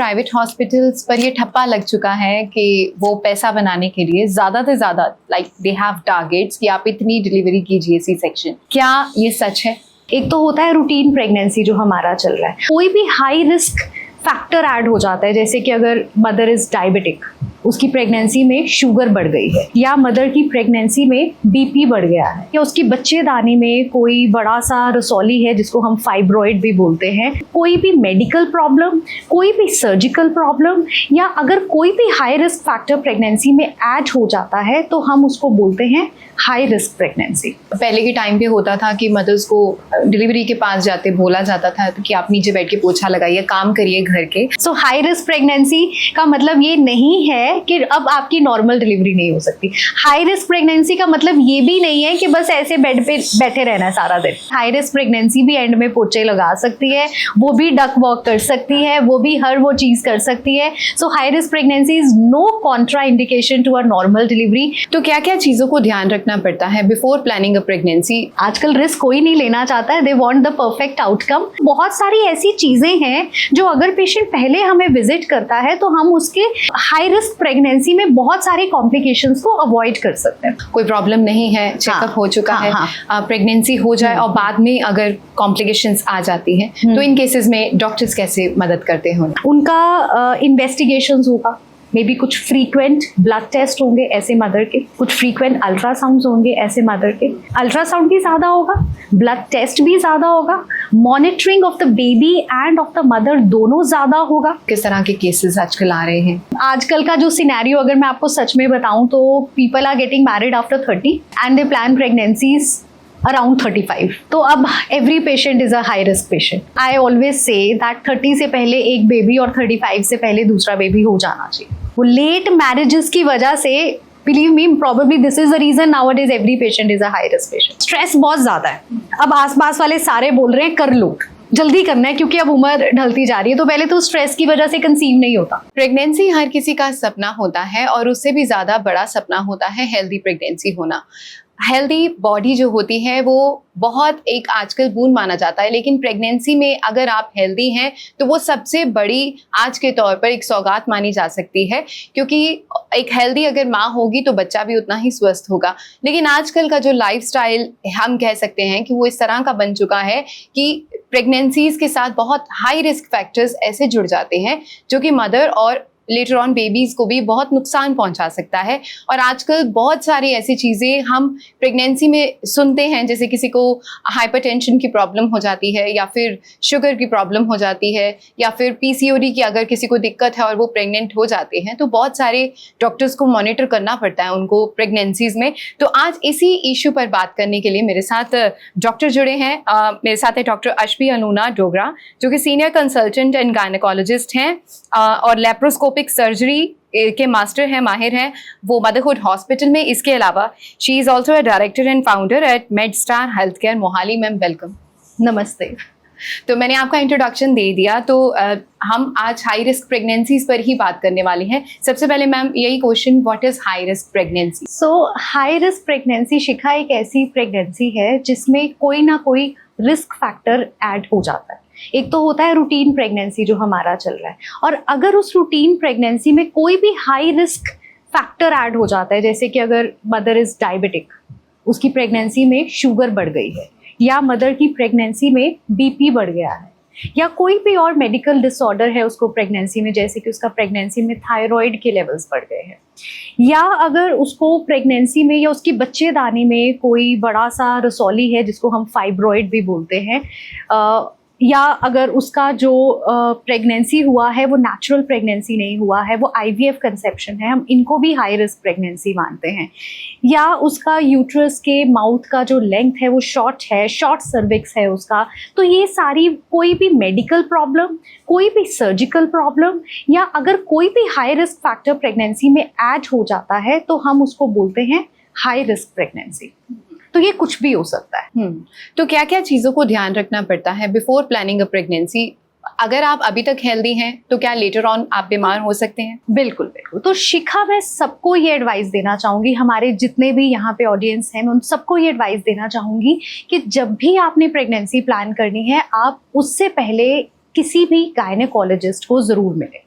Private hospitals पर ये ठप्पा लग चुका है कि वो पैसा बनाने के लिए ज़्यादा से ज़्यादा दे हैव टारगेट्स कि आप इतनी डिलीवरी कीजिए सी सेक्शन। क्या ये सच है? एक तो होता है रूटीन प्रेगनेंसी जो हमारा चल रहा है, कोई भी हाई रिस्क फैक्टर ऐड हो जाता है, जैसे कि अगर मदर इज डायबिटिक, उसकी प्रेगनेंसी में शुगर बढ़ गई है, या मदर की प्रेगनेंसी में बीपी बढ़ गया है, या उसकी बच्चेदानी में कोई बड़ा सा रसौली है जिसको हम फाइब्रॉइड भी बोलते हैं, कोई भी मेडिकल प्रॉब्लम, कोई भी सर्जिकल प्रॉब्लम, या अगर कोई भी हाई रिस्क फैक्टर प्रेगनेंसी में ऐड हो जाता है तो हम उसको बोलते हैं हाई रिस्क प्रेगनेंसी। पहले के टाइम पे होता था कि मदर्स को डिलीवरी के पास जाते बोला जाता था कि आप नीचे बैठ के पोछा लगाइए, काम करिए घर के। सो हाई रिस्क प्रेगनेंसी का मतलब ये नहीं है कि अब आपकी नॉर्मल डिलीवरी नहीं हो सकती। हाई रिस्क प्रेगनेंसी का मतलब ये भी नहीं है कि बस ऐसे बेड पे बैठे रहना है सारा दिन। हाई रिस्क प्रेगनेंसी भी एंड में पोछे लगा सकती है, वो भी डक वॉक कर सकती है, वो भी हर वो चीज कर सकती है। So high risk pregnancy is no contraindication to a normal delivery. तो क्या क्या चीजों को ध्यान रखना पड़ता है बिफोर प्लानिंग अ प्रेगनेंसी? आजकल रिस्क कोई नहीं लेना चाहता है, they want the perfect outcome. बहुत सारी ऐसी चीजें हैं जो अगर पेशेंट पहले हमें विजिट करता है तो हम उसके हाई रिस्क प्रेगनेंसी में बहुत सारे कॉम्प्लिकेशंस को अवॉइड कर सकते हैं। कोई प्रॉब्लम नहीं है, चेकअप हो चुका है, प्रेगनेंसी हो जाए और बाद में अगर कॉम्प्लिकेशंस आ जाती हैं तो इन केसेस में डॉक्टर्स कैसे मदद करते हैं? उनका इन्वेस्टिगेशंस होगा, मे बी कुछ फ्रीक्वेंट ब्लड टेस्ट होंगे ऐसे मदर के, कुछ फ्रीक्वेंट अल्ट्रासाउंड होंगे ऐसे मदर के। अल्ट्रासाउंड भी ज़्यादा होगा, ब्लड टेस्ट भी ज़्यादा होगा, monitoring of the baby end of the mother दोनों ज़्यादा होगा। किस तरह के केसेस आजकल आ रहे हैं? आजकल का जो सिनेरियो अगर मैं आपको सच में बताऊं तो people are getting married after 30 and they plan pregnancies around 35। तो अब every patient is a high risk patient. I always say that 30 से पहले एक बेबी और 35 से पहले दूसरा बेबी हो जाना चाहिए। वो लेट मैरिजेस की वजह से, believe me, probably this is the reason nowadays every patient is a high risk patient। Stress बहुत ज्यादा है। अब आसपास वाले सारे बोल रहे हैं कर लो, जल्दी करना है क्योंकि अब उम्र ढलती जा रही है। तो पहले तो स्ट्रेस की वजह से कंसीव नहीं होता। प्रेगनेंसी हर किसी का सपना होता है और उससे भी ज्यादा बड़ा सपना होता है हेल्दी प्रेगनेंसी होना। हेल्दी बॉडी जो होती है वो बहुत एक आजकल बून माना जाता है, लेकिन प्रेगनेंसी में अगर आप हेल्दी हैं तो वो सबसे बड़ी आज के तौर पर एक सौगात मानी जा सकती है, क्योंकि एक हेल्दी अगर माँ होगी तो बच्चा भी उतना ही स्वस्थ होगा। लेकिन आजकल का जो लाइफस्टाइल हम कह सकते हैं कि वो इस तरह का बन चुका है कि प्रेगनेंसीज के साथ बहुत हाई रिस्क फैक्टर्स ऐसे जुड़ जाते हैं जो कि मदर और लेटर ऑन बेबीज को भी बहुत नुकसान पहुंचा सकता है। और आजकल बहुत सारी ऐसी चीज़ें हम प्रेगनेंसी में सुनते हैं, जैसे किसी को हाइपरटेंशन की प्रॉब्लम हो जाती है, या फिर शुगर की प्रॉब्लम हो जाती है, या फिर पीसीओडी की अगर किसी को दिक्कत है और वो प्रेग्नेंट हो जाते हैं तो बहुत सारे डॉक्टर्स को मॉनिटर करना पड़ता है उनको प्रेगनेंसीज में। तो आज इसी इशू पर बात करने के लिए मेरे साथ डॉक्टर जुड़े हैं। मेरे साथ है डॉक्टर अश्वी अनुना डोगरा, जो कि सीनियर कंसल्टेंट एंड गायनेकोलॉजिस्ट हैं और लेप्रोस्कोपिक सर्जरी के मास्टर हैं, माहिर हैं वो मदरहुड हॉस्पिटल में। इसके अलावा she is also a director and founder at Medstar health care Mohali. Ma'am welcome. नमस्ते। तो मैंने आपका इंट्रोडक्शन दे दिया, तो हम आज हाई रिस्क प्रेगनेंसीज पर ही बात करने वाले हैं। सबसे पहले मैम यही question, what is high risk pregnancy? So high risk pregnancy Shikha एक ऐसी प्रेगनेंसी है जिसमें कोई ना कोई रिस्क फैक्टर ऐड हो जाता है। एक तो होता है रूटीन प्रेगनेंसी जो हमारा चल रहा है, और अगर उस रूटीन प्रेगनेंसी में कोई भी हाई रिस्क फैक्टर ऐड हो जाता है, जैसे कि अगर मदर इज डायबिटिक, उसकी प्रेगनेंसी में शुगर बढ़ गई है, या मदर की प्रेगनेंसी में बीपी बढ़ गया है, या कोई भी और मेडिकल डिसऑर्डर है उसको प्रेगनेंसी में, जैसे कि उसका प्रेगनेंसी में थायराइड के लेवल्स बढ़ गए हैं, या अगर उसको प्रेगनेंसी में या उसकी बच्चेदानी में कोई बड़ा सा रसौली है जिसको हम फाइब्रॉइड भी बोलते हैं, या अगर उसका जो प्रेगनेंसी हुआ है वो नेचुरल प्रेगनेंसी नहीं हुआ है, वो आईवीएफ कंसेप्शन है, हम इनको भी हाई रिस्क प्रेगनेंसी मानते हैं, या उसका यूट्रस के माउथ का जो लेंथ है वो शॉर्ट है, शॉर्ट सर्विक्स है उसका। तो ये सारी कोई भी मेडिकल प्रॉब्लम, कोई भी सर्जिकल प्रॉब्लम, या अगर कोई भी हाई रिस्क फैक्टर प्रेगनेंसी में ऐड हो जाता है तो हम उसको बोलते हैं हाई रिस्क प्रेगनेंसी। तो ये कुछ भी हो सकता है। तो क्या क्या चीज़ों को ध्यान रखना पड़ता है बिफोर प्लानिंग अ प्रेगनेंसी? अगर आप अभी तक हेल्दी हैं तो क्या लेटर ऑन आप बीमार हो सकते हैं? बिल्कुल बिल्कुल। तो शिखा, मैं सबको ये एडवाइस देना चाहूँगी, हमारे जितने भी यहाँ पे ऑडियंस हैं मैं उन सबको ये एडवाइस देना चाहूँगी कि जब भी आपने प्रेगनेंसी प्लान करनी है आप उससे पहले किसी भी गायनेकोलॉजिस्ट को ज़रूर मिलें।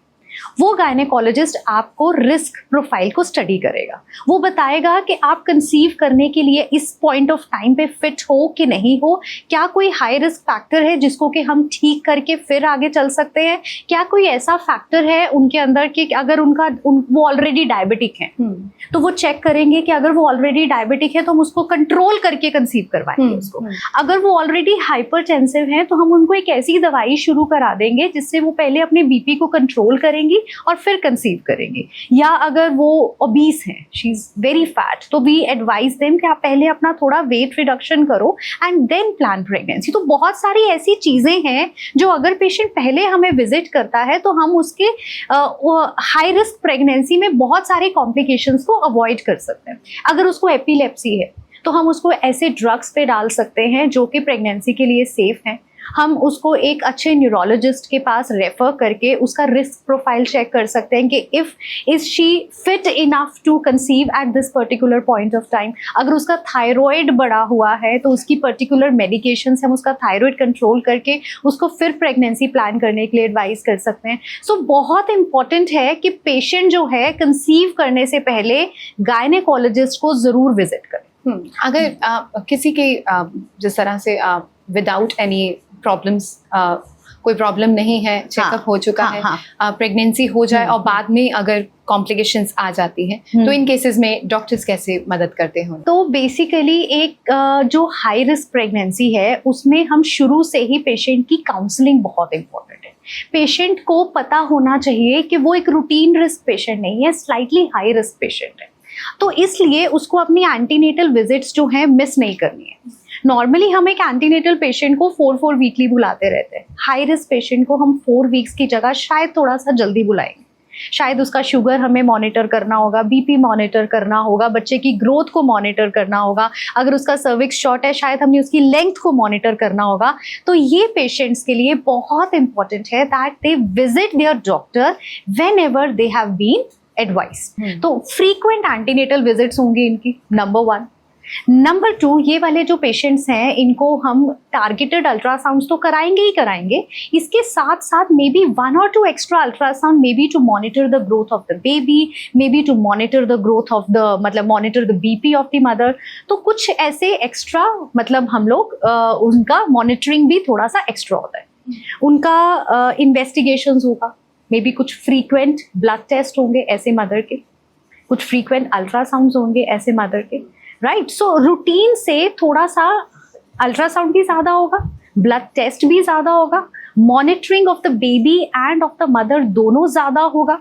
वो गायनेकोलॉजिस्ट आपको रिस्क प्रोफाइल को स्टडी करेगा। वो बताएगा कि आप कंसीव करने के लिए इस पॉइंट ऑफ टाइम पे फिट हो कि नहीं हो, क्या कोई हाई रिस्क फैक्टर है जिसको कि हम ठीक करके फिर आगे चल सकते हैं, क्या कोई ऐसा फैक्टर है उनके अंदर कि अगर वो ऑलरेडी डायबिटिक है तो वो चेक करेंगे कि अगर वो ऑलरेडी डायबिटिक है तो हम उसको कंट्रोल करके कंसीव करवाएंगे उसको। अगर वो ऑलरेडी हाइपरटेंसिव है तो हम उनको एक ऐसी दवाई शुरू करा देंगे जिससे वो पहले अपने बीपी को कंट्रोल करेंगी और फिर कंसीव करेंगे। या अगर वो ओबीस है, शी इज वेरी फैट, तो वी एडवाइज देम कि आप पहले अपना थोड़ा वेट रिडक्शन करो एंड देन प्लान प्रेगनेंसी। तो बहुत सारी ऐसी चीजें हैं जो अगर पेशेंट पहले हमें विजिट करता है तो हम उसके हाई रिस्क प्रेगनेंसी में बहुत सारे कॉम्प्लिकेशंस को अवॉइड कर सकते हैं। अगर उसको एपिलेप्सी है तो हम उसको ऐसे ड्रग्स पे डाल सकते हैं जो कि प्रेगनेंसी के लिए सेफ हैं। हम उसको एक अच्छे न्यूरोलॉजिस्ट के पास रेफर करके उसका रिस्क प्रोफाइल चेक कर सकते हैं कि is she fit enough to conceive at this particular point of time. अगर उसका थायराइड बढ़ा हुआ है तो उसकी पर्टिकुलर मेडिकेशन से हम उसका थायराइड कंट्रोल करके उसको फिर प्रेगनेंसी प्लान करने के लिए एडवाइस कर सकते हैं। सो बहुत इंपॉर्टेंट है कि पेशेंट जो है कंसीव करने से पहले गायनेकोलॉजिस्ट को ज़रूर विजिट करें। अगर किसी के जिस तरह से विदाउट एनी प्रॉब्लम्स, कोई प्रॉब्लम नहीं है, चेकअप हो चुका है, प्रेगनेंसी हो जाए और बाद में अगर कॉम्प्लिकेशंस आ जाती हैं तो इन केसेस में डॉक्टर्स कैसे मदद करते हैं? तो बेसिकली एक जो हाई रिस्क प्रेगनेंसी है उसमें हम शुरू से ही पेशेंट की काउंसलिंग बहुत इंपॉर्टेंट है। पेशेंट को पता होना चाहिए कि वो एक रूटीन रिस्क पेशेंट नहीं है, स्लाइटली हाई रिस्क पेशेंट है। तो इसलिए उसको अपनी एंटीनेटल विजिट्स जो हैं मिस नहीं करनी है। नॉर्मली हम एक एंटीनेटल पेशेंट को 4 वीकली बुलाते रहते हैं। हाई रिस्क पेशेंट को हम 4 वीक्स की जगह शायद थोड़ा सा जल्दी बुलाएंगे। शायद उसका शुगर हमें मॉनिटर करना होगा, बीपी मॉनिटर करना होगा, बच्चे की ग्रोथ को मॉनिटर करना होगा। अगर उसका सर्विक्स शॉर्ट है शायद हमने उसकी लेंथ को मॉनिटर करना होगा। तो ये पेशेंट्स के लिए बहुत इंपॉर्टेंट है that they visit their doctor whenever they have been advice. तो फ्रीक्वेंट एंटीनेटल विजिट्स होंगी इनकी, नंबर 1। नंबर 2, ये वाले जो पेशेंट्स हैं इनको हम टारगेटेड अल्ट्रासाउंड्स तो कराएंगे ही कराएंगे, इसके साथ साथ maybe 1 or 2 extra ultrasound, maybe to monitor the growth of the baby, maybe to monitor the growth of the monitor the BP of the mother. तो कुछ ऐसे एक्स्ट्रा हम लोग उनका मॉनिटरिंग भी थोड़ा सा एक्स्ट्रा होता है। उनका इन्वेस्टिगेशंस होगा, मे बी कुछ फ्रीक्वेंट ब्लड टेस्ट होंगे ऐसे मदर के, कुछ फ्रीक्वेंट अल्ट्रासाउंड्स होंगे ऐसे मदर के, राइट। सो रूटीन से थोड़ा सा अल्ट्रासाउंड भी ज़्यादा होगा, ब्लड टेस्ट भी ज़्यादा होगा, monitoring of the baby end of the mother दोनों ज़्यादा होगा।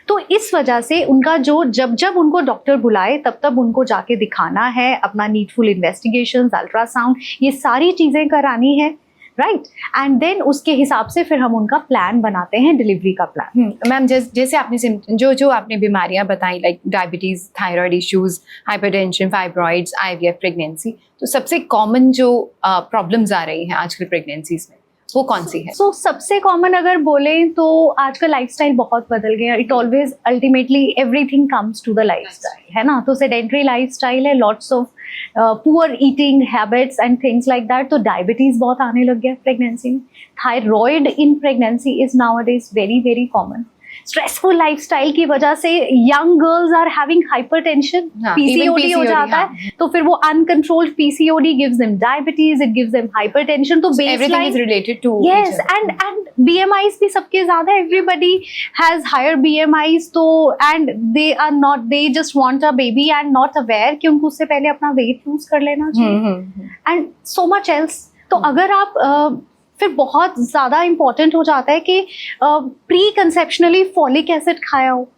तो इस वजह से उनका जो जब उनको डॉक्टर बुलाए तब उनको जाके दिखाना है, अपना नीडफुल इन्वेस्टिगेशंस, अल्ट्रासाउंड, ये सारी चीज़ें करानी है, राइट। एंड देन उसके हिसाब से फिर हम उनका प्लान बनाते हैं, डिलीवरी का प्लान। मैम जैसे आपने जो आपने बीमारियां बताई, like diabetes, thyroid issues, hypertension, fibroids, IVF, pregnancy, तो सबसे कॉमन जो प्रॉब्लम्स आ रही हैं आजकल प्रेगनेंसीज में वो कौन सी है? सबसे कॉमन अगर बोलें तो आजकल लाइफस्टाइल बहुत बदल गया। It always ultimately everything comes to the lifestyle, है ना। तो सेडेंटरी लाइफस्टाइल है, lots of poor eating habits and things like that. तो डायबिटीज बहुत आने लग गया प्रेगनेंसी में। Thyroid in pregnancy is nowadays very very common. Stressful lifestyle की वजह से young girls are having hypertension, PCOD हो जाता है। तो फिर वो uncontrolled PCOD gives them diabetes, it gives them hypertension. तो everything is related to yes, and BMIs भी सबके ज्यादा, एवरीबडी हैज हायर बीएमआईज। तो and they just want a baby and not aware कि उनको उससे पहले अपना वेट लूज कर लेना चाहिए एंड सो मच एल्स। तो अगर आप फिर बहुत ज़्यादा इम्पॉर्टेंट हो जाता है कि प्री कंसेप्शनली फॉलिक एसिड खाया हो।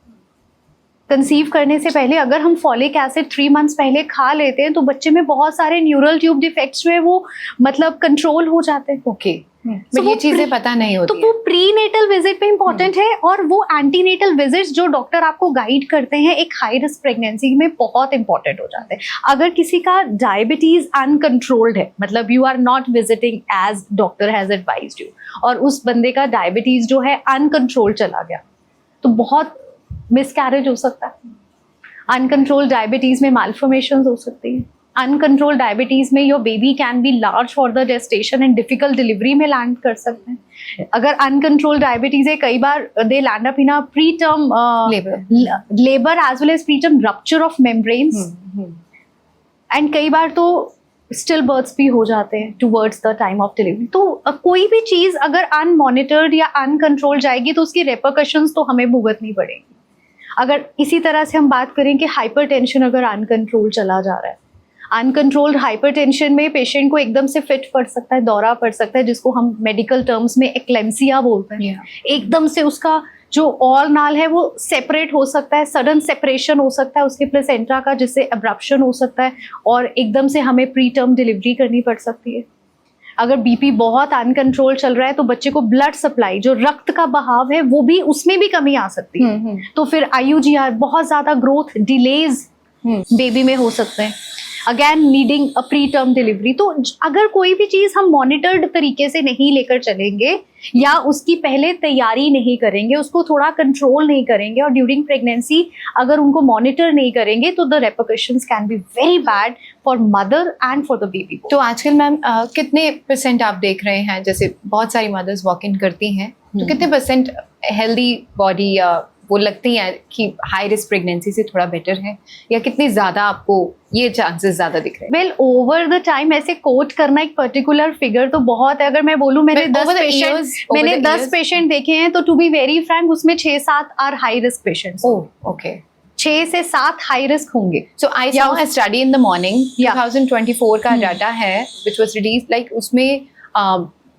कंसीव करने से पहले अगर हम फॉलिक एसिड 3 मंथ्स पहले खा लेते हैं तो बच्चे में बहुत सारे न्यूरल ट्यूब डिफेक्ट्स में वो कंट्रोल हो जाते हैं। ओके, बट ये चीजें पता नहीं होती। तो वो प्री नेटल विजिट पे इंपॉर्टेंट है, और वो एंटीनेटल विजिट्स जो डॉक्टर आपको गाइड करते हैं एक हाई रिस्क प्रेगनेंसी में बहुत इंपॉर्टेंट हो जाते हैं। अगर किसी का डायबिटीज अनकंट्रोल्ड है, मतलब you are not visiting as doctor has advised you, और उस बंदे का डायबिटीज जो है अनकंट्रोल चला गया, तो बहुत मिसकैरेज हो सकता है। अनकंट्रोल्ड डायबिटीज में मालफॉर्मेशंस हो सकती है, अनकंट्रोल डायबिटीज में your baby can be large for the gestation and difficult delivery में लैंड कर सकते हैं। अगर अनकंट्रोल डायबिटीज है, कई बार they land up in a pre term labour as well as preterm rupture of membranes, and कई बार तो स्टिल बर्थ्स भी हो जाते हैं towards the time of delivery. तो कोई भी चीज अगर अनमॉनिटर्ड या अनकंट्रोल जाएगी तो उसकी रेपरकशंस तो हमें भुगतनी पड़ेगी। अगर इसी तरह से हम बात करें कि हाइपरटेंशन अगर अनकंट्रोल चला जा रहा है, अनकंट्रोल्ड हाइपरटेंशन में पेशेंट को एकदम से फिट पड़ सकता है, दौरा पड़ सकता है, जिसको हम मेडिकल टर्म्स में एक्लेम्सिया बोलते हैं। एकदम से उसका जो ऑल नाल है वो सेपरेट हो सकता है, सडन सेपरेशन हो सकता है उसके प्लेसेंटा का, जिससे एब्रप्शन हो सकता है और एकदम से हमें प्री टर्म डिलीवरी करनी पड़ सकती है। अगर बीपी बहुत अनकंट्रोल चल रहा है तो बच्चे को ब्लड सप्लाई, जो रक्त का बहाव है, वो भी, उसमें भी कमी आ सकती है। तो फिर IUGR, बहुत ज्यादा ग्रोथ डिलेज बेबी में हो सकते हैं, again needing a pre term delivery. तो अगर कोई भी चीज हम मॉनिटर्ड तरीके से नहीं लेकर चलेंगे या उसकी पहले तैयारी नहीं करेंगे, उसको थोड़ा कंट्रोल नहीं करेंगे और ड्यूरिंग प्रेगनेंसी अगर उनको मॉनिटर नहीं करेंगे तो the repercussions can be very bad for mother and for the baby. तो आजकल मैम कितने % आप देख रहे हैं, जैसे बहुत सारी मदर्स वॉक इन करती हैं, तो कितने % हेल्दी बॉडी वो लगती है कि हाई रिस्क प्रेगनेंसी से थोड़ा बेटर है, या कितने ज्यादा आपको ये चांसेस ज्यादा दिख रहे हैं? वेल ओवर द टाइम ऐसे कोट करना एक पर्टिकुलर फिगर तो बहुत है। अगर मैं बोलूं मैंने 10 पेशेंट देखे हैं तो टू बी वेरी फ्रैंक उसमें 6-7 are high risk patients. Okay, 6 से 7 हाई रिस्क होंगे। So I saw a study in the morning, 2024 का डाटा है व्हिच वाज रिलीज्ड, लाइक उसमें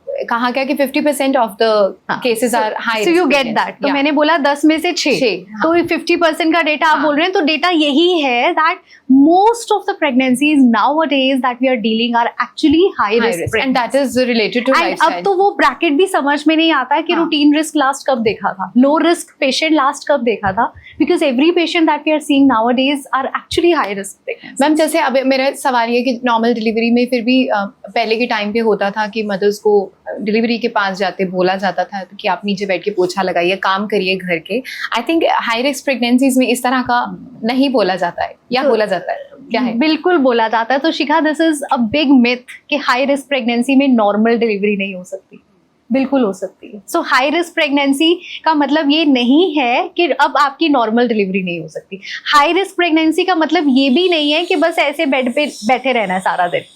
कहा गया कि 50% of the cases are high. So you get that. तो मैंने बोला 10 में से 6, तो 50% का डेटा आप बोल रहे हैं, तो डेटा यही है that most of the pregnancies nowadays that we are dealing are actually high risk and that is related to lifestyle. अब तो वो ब्रैकेट भी समझ में नहीं आता है कि रूटीन रिस्क लास्ट कब देखा था, लो रिस्क पेशेंट लास्ट कब देखा था, because every patient that we are seeing nowadays are actually high risk pregnancies. Ma'am जैसे अब मेरा सवाल ये कि नॉर्मल डिलीवरी में फिर भी पहले के टाइम पे होता था कि मदर्स को डिलीवरी के पास जाते बोला जाता था कि आप नीचे बैठ के पोछा लगाइए, काम करिए घर के। I think high risk pregnancies में इस तरह का नहीं बोला जाता है, या बोला जाता है? क्या है? बिल्कुल बोला जाता है। तो Shikha, this is a big myth कि हाई रिस्क प्रेगनेंसी में नॉर्मल डिलीवरी नहीं हो सकती। बिल्कुल हो सकती है। सो हाई रिस्क प्रेगनेंसी का मतलब ये नहीं है कि अब आपकी नॉर्मल डिलीवरी नहीं हो सकती। हाई रिस्क प्रेगनेंसी का मतलब ये भी नहीं है कि बस ऐसे बेड पे बैठे रहना है सारा दिन।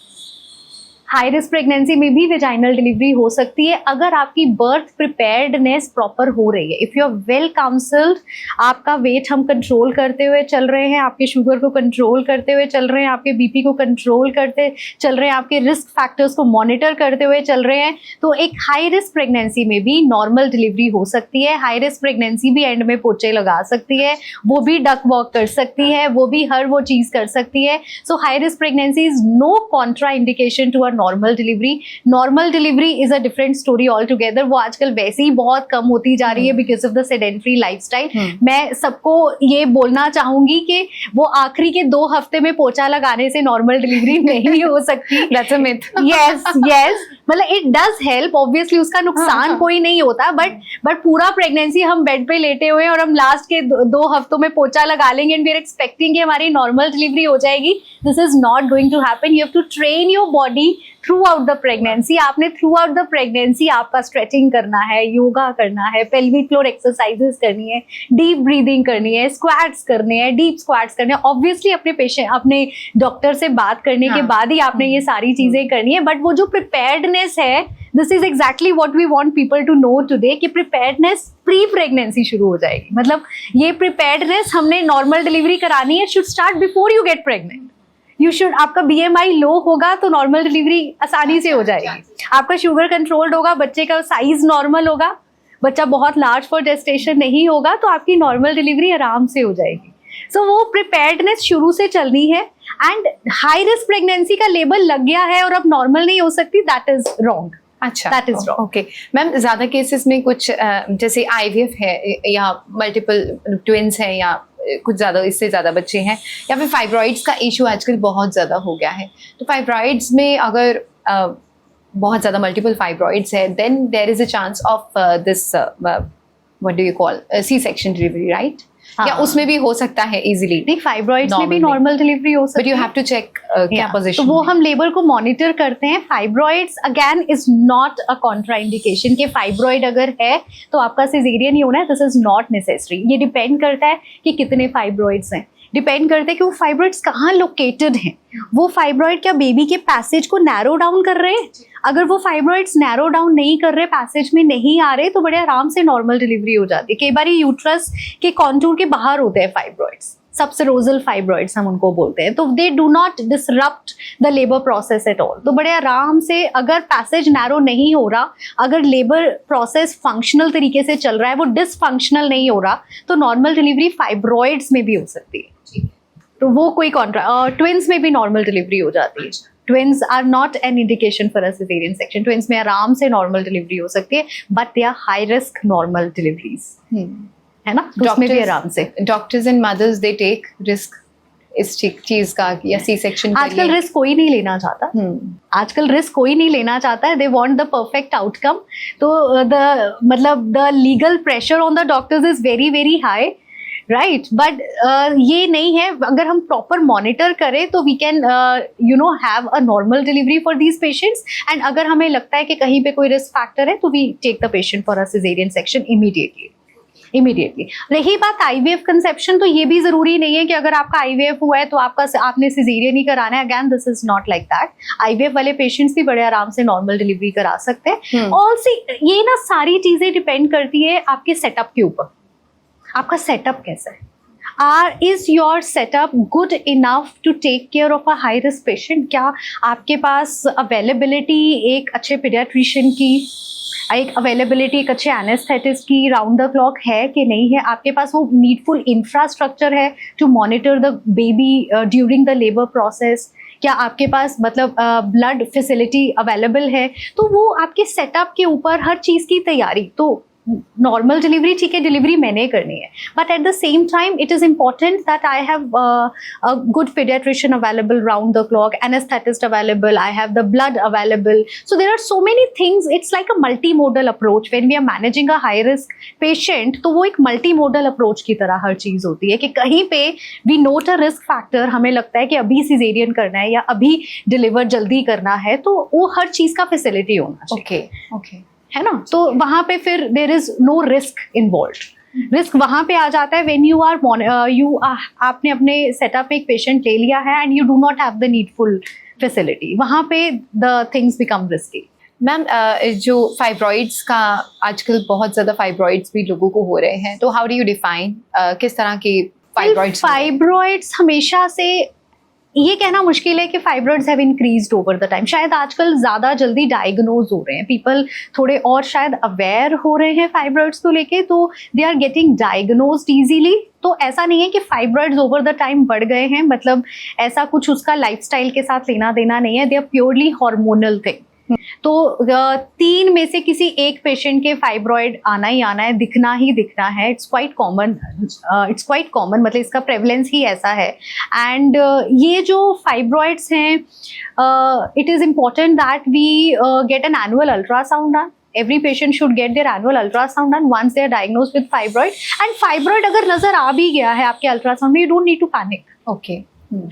हाई रिस्क प्रेगनेंसी में भी वेजाइनल डिलीवरी हो सकती है अगर आपकी बर्थ प्रिपेयर्डनेस प्रॉपर हो रही है। If you are well counselled, आपका वेट हम कंट्रोल करते हुए चल रहे हैं, आपके शुगर को कंट्रोल करते हुए चल रहे हैं, आपके बीपी को कंट्रोल करते चल रहे हैं, आपके रिस्क फैक्टर्स को मॉनिटर करते हुए चल रहे हैं, तो एक हाई रिस्क प्रेगनेंसी में भी नॉर्मल डिलीवरी हो सकती है। हाई रिस्क प्रेगनेंसी भी एंड में पोचे लगा सकती है, वो भी डक वॉक कर सकती है, वो भी हर वो चीज कर सकती है। So high risk pregnancy is no contraindication to a normal delivery. Normal delivery is a different story altogether. वो आजकल वैसे ही बहुत कम होती जा रही है because of the sedentary lifestyle. मैं सबको ये बोलना चाहूंगी कि वो आखिरी के 2 हफ्ते में पोछा लगाने से नॉर्मल डिलीवरी नहीं हो सकती। That's a myth. yes मतलब इट डज हेल्प, ऑब्वियसली उसका नुकसान कोई नहीं होता, बट पूरा प्रेगनेंसी हम बेड पे लेटे हुए और हम लास्ट के 2 हफ्तों में पोछा लगा लेंगे एंड वी आर एक्सपेक्टिंग कि हमारी नॉर्मल डिलीवरी हो जाएगी। This is not going to happen. You have to train your body throughout the pregnancy. आपने थ्रू आउट द प्रेगनेंसी आपका स्ट्रेचिंग करना है, योगा करना है, पेल्विक फ्लोर एक्सरसाइजेस करनी है, डीप ब्रीदिंग करनी है, स्क्वाट्स करने हैं, डीप स्क्वाट्स करने हैं। ऑब्वियसली अपने डॉक्टर से बात करने के बाद ही आपने ये सारी चीजें करनी है। बट वो जो प्रिपेयर्डनेस है, this is exactly what we want people to know today कि प्रिपेयर्डनेस प्री प्रेगनेंसी शुरू हो जाएगी। मतलब ये प्रिपेयर्डनेस हमने नॉर्मल डिलीवरी करानी है, should start before you get pregnant. You should, आपका BMI लो होगा तो नॉर्मल डिलीवरी आसानी से हो जाएगी। आपका शुगर कंट्रोल्ड होगा, बच्चे का साइज नॉर्मल होगा, बच्चा बहुत लार्ज फॉर जेस्टेशन नहीं होगा, तो आपकी नॉर्मल डिलीवरी आराम से हो जाएगी। सो वो प्रिपेयर्डनेस शुरू से चलनी है। एंड हाई रिस्क प्रेगनेंसी का लेबल लग गया है और अब नॉर्मल नहीं हो सकती, दैट इज रॉन्ग। अच्छा, that is wrong. Okay ma'am, ज्यादा केसेस में कुछ जैसे IVF है या मल्टीपल ट्विंस है या कुछ ज्यादा, इससे ज्यादा बच्चे हैं, या फिर फाइब्रॉइड्स का इशू आजकल बहुत ज्यादा हो गया है, तो फाइब्रॉइड्स में अगर बहुत ज्यादा मल्टीपल फाइब्रॉइड्स है, then there is a chance of this what do you call C-section delivery, right? हाँ। या उसमें भी हो सकता है इजीली? नहीं, फाइब्रॉइड्स में भी Normally. नॉर्मल डिलीवरी हो सकती but you have to check क्या तो पोजीशन वो हम लेबर को मॉनिटर करते हैं. Fibroids again is not a contraindication कि फाइब्रॉइड अगर है तो आपका सिजेरियन ही होना है. This is not necessary. ये डिपेंड करता है कि कितने फाइब्रॉइड्स हैं, डिपेंड करता है कि वो फाइब्रॉइड्स कहाँ लोकेटेड हैं. वो फाइब्रॉइड क्या बेबी के पैसेज को नैरो डाउन कर रहे हैं? अगर वो फाइब्रॉइड्स नैरो डाउन नहीं कर रहे, पैसेज में नहीं आ रहे, तो बड़े आराम से नॉर्मल डिलीवरी हो जाती है. कई बार यूट्रस के कॉन्टूर के बाहर होते हैं फाइब्रॉइड्स, सबसेरोजल फाइब्रॉइड्स हम उनको बोलते हैं. तो they do not disrupt the labour process at all. तो बड़े आराम से, अगर पैसेज नैरो नहीं हो रहा, अगर लेबर प्रोसेस फंक्शनल तरीके से चल रहा है, वो डिसफंक्शनल नहीं हो रहा, तो नॉर्मल डिलीवरी फाइब्रॉइड्स में भी हो सकती है. तो वो कोई ट्विंस में भी नॉर्मल डिलीवरी हो जाती है. Twins are not an indication for a caesarean section. Twins में आराम से नॉर्मल डिलीवरी हो सकती है, but they are high risk normal deliveries, है ना. तो उसमें भी आराम से doctors and mothers they take risk इस चीज का या सी सेक्शन. आजकल रिस्क कोई नहीं लेना चाहता. आजकल रिस्क कोई नहीं लेना चाहता है. They want the perfect outcome. तो the legal pressure on the doctors is very very high, right. But ये नहीं है. अगर हम प्रॉपर मॉनिटर करें तो we can have a normal delivery for these patients. And अगर हमें लगता है कि कहीं पे कोई रिस्क फैक्टर है तो we take the patient for a caesarean section immediately. रही बात आईवीएफ कंसेप्शन, तो ये भी जरूरी नहीं है कि अगर आपका आईवीएफ हुआ है तो आपने सिजेरियन ही कराना है. Again this is not like that. IVF वाले पेशेंट्स भी बड़े आराम से नॉर्मल डिलीवरी करा सकते हैं. ऑल्सो ये ना सारी चीजें डिपेंड करती है आपके सेटअप के ऊपर. आपका सेटअप कैसा है? Is your setup good enough to take care of a high risk patient? क्या आपके पास अवेलेबिलिटी एक अच्छे पीडियाट्रिशियन की, एक अवेलेबिलिटी एक अच्छे एनेस्थेटिस्ट की राउंड द क्लॉक है कि नहीं है? आपके पास वो नीडफुल इंफ्रास्ट्रक्चर है to monitor the baby during the labour process? क्या आपके पास ब्लड फैसिलिटी अवेलेबल है? तो वो आपके सेटअप के ऊपर हर चीज़ की तैयारी. तो नॉर्मल डिलीवरी ठीक है, डिलीवरी मैंने करनी है, but at the same time it is important that I have a good paediatrician available round the clock, anaesthetist available, I have the blood available. So there are so many things. It's like a multi modal approach when we are managing a high risk patient. तो वो एक multi modal approach की तरह हर चीज़ होती है कि कहीं पे we note a risk factor, हमें लगता है कि अभी सिजेरियन करना है या अभी डिलीवर जल्दी करना है, तो वो हर चीज़ का फैसिलिटी होना चाहिए. ओके, है ना. तो वहां पे फिर there is no risk involve. Risk वहां पे आ जाता है व्हेन यू आपने अपने सेटअप में एक पेशेंट ले लिया है and you do not have the needful facility. वहां पे the things become risky. Ma'am, जो फाइब्रॉइड्स का आजकल बहुत ज्यादा फाइब्रॉइड्स भी लोगों को हो रहे हैं, तो हाउ डू यू डिफाइन किस तरह के फाइब्रॉइड्स? हमेशा से ये कहना मुश्किल है कि fibroids have increased over the time. शायद आजकल ज़्यादा जल्दी डायग्नोज हो रहे हैं, पीपल थोड़े और शायद अवेयर हो रहे हैं फाइब्रॉइड्स को लेके, तो they are getting diagnosed easily. तो ऐसा नहीं है कि फाइब्रॉइड्स ओवर द टाइम बढ़ गए हैं, ऐसा कुछ उसका लाइफस्टाइल के साथ लेना देना नहीं है. They are purely hormonal thing. तो 3 में से किसी एक पेशेंट के फाइब्रॉइड आना ही आना है, दिखना ही दिखना है. इट्स क्वाइट कॉमन, मतलब इसका प्रेवलेंस ही ऐसा है. एंड ये जो फाइब्रॉइड्स हैं, it is important that we get an annual ultrasound done. Every patient should get their annual ultrasound done once they are diagnosed with fibroid. And fibroid अगर नजर आ भी गया है आपके अल्ट्रासाउंड में, you don't need to panic. Okay.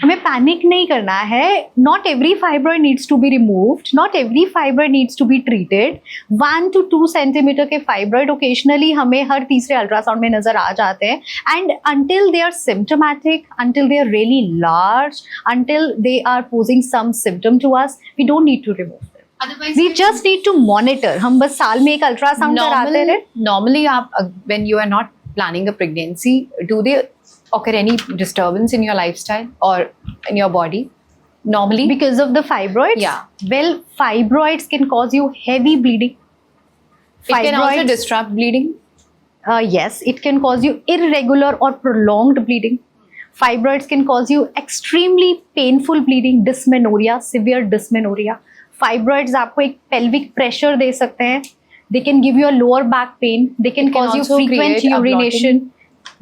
हमें panic नहीं करना है. Not every fibroid needs to be removed, not every fibroid needs to be treated. 1 to 2 centimetre के फाइब्रॉइड ओकेजनली हमें हर तीसरे अल्ट्रासाउंड में नजर आ जाते हैं. And until they are symptomatic, until they are really large, until they are posing some symptom to us, we don't need to remove. We just need to monitor. हम बस साल में एक अल्ट्रासाउंड कराते रहे. Normally, when you are not planning a pregnancy, do they occur any disturbance in your lifestyle or in your body? Normally, Because of the fibroids? Yeah. Well, fibroids can cause you heavy bleeding. it can also disrupt bleeding. Yes, it can cause you irregular or prolonged bleeding. Fibroids can cause you extremely painful bleeding, dysmenorrhea, severe dysmenorrhea. Fibroids आपको एक pelvic pressure दे सकते हैं. They can give you a lower back pain. They can cause you also frequent create a urination.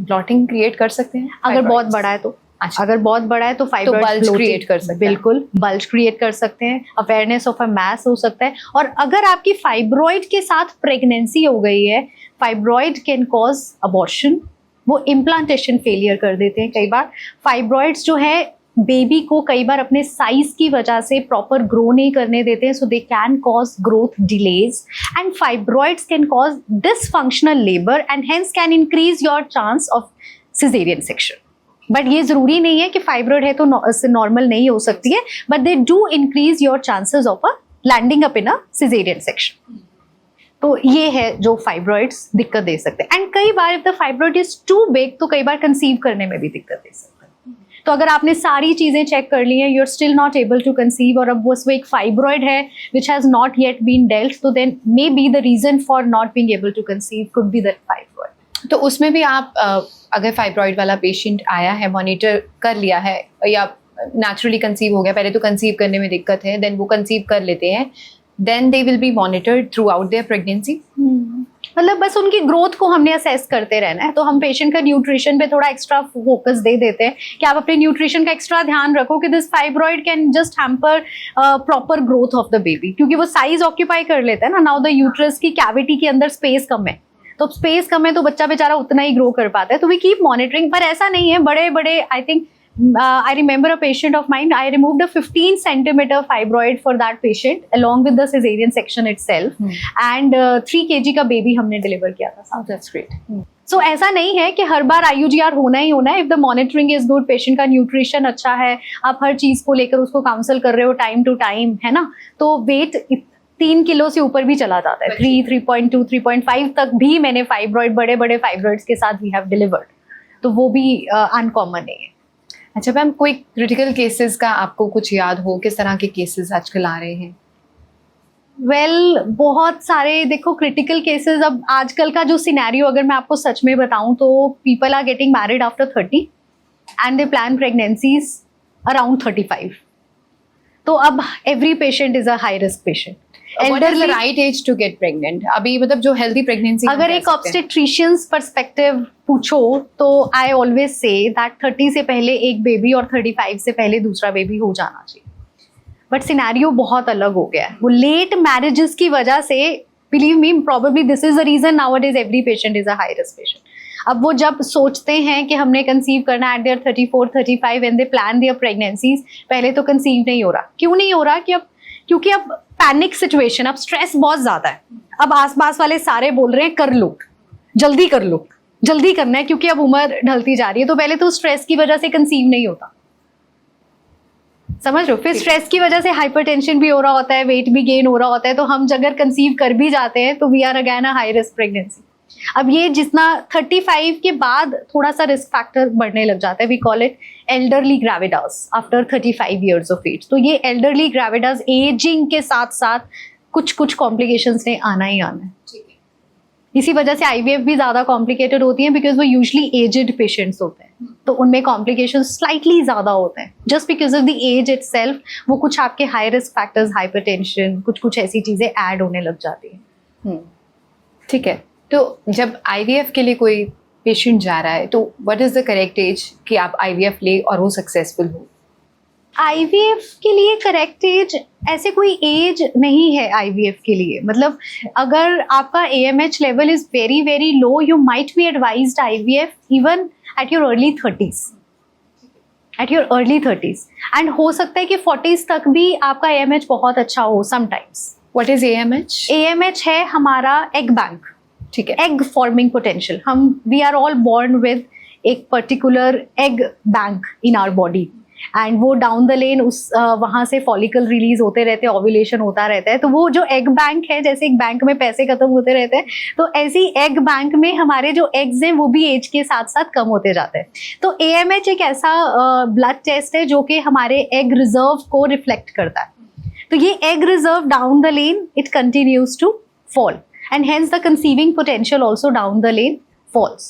Blotting create कर सकते हैं अगर fibroids. बहुत बड़ा है तो. अच्छा. अगर बहुत बड़ा है तो फाइब्रॉइड्स bulge create कर सकते हैं. बिल्कुल बल्ज क्रिएट कर सकते हैं. अवेयरनेस ऑफ अ मैस हो सकता है. और अगर आपकी फाइब्रॉइड के साथ प्रेगनेंसी हो गई है, फाइब्रॉइड कैन कॉज अबॉर्शन. वो इम्प्लांटेशन फेलियर कर देते हैं कई बार। फाइब्रॉइड्स जो है बेबी को कई बार अपने साइज की वजह से प्रॉपर ग्रो नहीं करने देते हैं, so they can cause growth delays and fibroids can cause dysfunctional labour and hence can increase your chance of caesarean section. But ये जरूरी नहीं है कि फाइब्रॉइड है तो नॉर्मल नहीं हो सकती है, but they do increase your chances of a landing up in a caesarean section. तो ये है जो फाइब्रॉइड्स दिक्कत दे सकते हैं। एंड कई बार if the fibroid is too big तो कई बार कंसीव करने में भी दिक्कत दे सकते हैं। तो अगर आपने सारी चीजें चेक कर ली हैं, you are still not able to conceive, और अब वो एक फाइब्रॉइड है which has not yet been dealt, तो then maybe the reason for not being able to conceive could be that fibroid. तो उसमें भी आप अगर फाइब्रॉइड वाला पेशेंट आया है, मॉनिटर कर लिया है या नेचुरली कंसीव हो गया, पहले तो कंसीव करने में दिक्कत है, देन वो कंसीव कर लेते हैं, then they will be monitored throughout their pregnancy. मतलब बस उनकी ग्रोथ को हमने असेस करते रहना है। तो हम पेशेंट का न्यूट्रिशन पे थोड़ा एक्स्ट्रा फोकस दे देते हैं कि आप अपने न्यूट्रिशन का एक्स्ट्रा ध्यान रखो कि this fibroid can just hamper proper growth of the baby, क्योंकि वो साइज ऑक्यूपाई कर लेता है ना। नाउ द यूट्रस की कैविटी के अंदर स्पेस कम है, तो स्पेस कम है तो बच्चा बेचारा उतना ही ग्रो कर पाता है। तो वी कीप मॉनिटरिंग, पर ऐसा नहीं है बड़े बड़े, I think I remember a patient of mine, I removed a 15 centimeter fibroid for that patient along with the cesarean section itself and 3 kg का baby हमने deliver किया था। That's great. So ऐसा नहीं है कि हर बार IUGR होना ही होना है। If the monitoring is good, patient का nutrition अच्छा है, आप हर चीज को लेकर उसको काउंसल कर रहे हो टाइम टू टाइम, है ना, तो वेट 3 किलो से ऊपर भी चला जाता है। 3, 3.2, 3.5 तक भी मैंने फाइब्रॉइड, बड़े बड़े फाइब्रॉइड्स के साथ वी हैव डिलीवर्ड, तो वो भी अनकॉमन नहीं है। अच्छा मैम, कोई क्रिटिकल केसेस का आपको कुछ याद हो, किस तरह के केसेस आजकल आ रहे हैं? वेल बहुत सारे, देखो क्रिटिकल केसेस, अब आजकल का जो सिनेरियो अगर मैं आपको सच में बताऊं तो people are getting married after 30 and they plan pregnancies around 35। तो अब every patient is a high risk patient. What is the right age to get pregnant? अभी मतलब जो healthy pregnancy, अगर एक ऑब्स्टेट्रिशियंस पर्सपेक्टिव पूछो तो आई ऑलवेज से दैट 30 से पहले एक बेबी और 35 से पहले दूसरा बेबी हो जाना चाहिए। बट सिनेरियो बहुत अलग हो गया है, वो लेट मैरिजेस की वजह से, believe me probably this is the reason nowadays every patient is a high risk patient. अब वो जब सोचते हैं कि हमने कंसीव करना at their 34, 35 and they plan their pregnancies, पहले तो कंसीव नहीं हो रहा। क्यों नहीं हो रहा? कि अब क्योंकि अब पैनिक सिचुएशन, अब स्ट्रेस बहुत ज्यादा है। अब आसपास वाले सारे बोल रहे हैं कर लो, जल्दी कर लो, जल्दी करना है क्योंकि अब उम्र ढलती जा रही है। तो पहले तो स्ट्रेस की वजह से कंसीव नहीं होता, समझ लो। फिर स्ट्रेस की वजह से हाइपरटेंशन भी हो रहा होता है, वेट भी गेन हो रहा होता है। तो हम अगर कंसीव कर भी जाते हैं तो we are again a high risk pregnancy. अब ये जितना 35 के बाद थोड़ा सा रिस्क फैक्टर बढ़ने लग जाता है, we call it elderly gravidas after 35 years of age. तो ये एल्डरली ग्रेविडास एजिंग के साथ साथ कुछ कुछ कॉम्प्लिकेशंस ने आना ही आना है। इसी वजह से IVF भी ज़्यादा कॉम्प्लिकेटेड होती हैं, बिकॉज वो यूजली एजड पेशेंट्स होते हैं, तो उनमें कॉम्प्लिकेशंस स्लाइटली ज़्यादा होते हैं just because of the age itself. वो कुछ आपके हाई रिस्क फैक्टर्स, हाइपरटेंशन, कुछ कुछ ऐसी चीज़ें ऐड होने लग जाती हैं। ठीक है, तो जब IVF के लिए कोई पेशेंट जा रहा है तो what is the correct age कि आप IVF ले और वो सक्सेसफुल हो? IVF के लिए करेक्ट एज, ऐसे कोई एज नहीं है IVF के लिए। मतलब अगर आपका AMH level is very very low, you might be advised IVF even at your early 30s, at your early 30s। And हो सकता है कि 40s तक भी आपका AMH बहुत अच्छा हो sometimes. What is AMH? AMH है हमारा एग बैंक, ठीक है, एग फॉर्मिंग पोटेंशियल। हम we are all born with एक particular egg bank in our body, and वो डाउन द लेन उस वहाँ से फॉलिकल रिलीज होते रहते हैं, ओव्यूलेशन होता रहता है। तो वो जो एग बैंक है, जैसे एक बैंक में पैसे खत्म होते रहते हैं, तो ऐसी एग बैंक में हमारे जो एग्स हैं वो भी एज के साथ साथ कम होते जाते हैं। तो AMH एक ऐसा ब्लड टेस्ट है जो कि हमारे एग रिजर्व को रिफ्लेक्ट करता है। तो ये egg reserve down the lane it continues to fall and hence the conceiving potential also down the lane falls.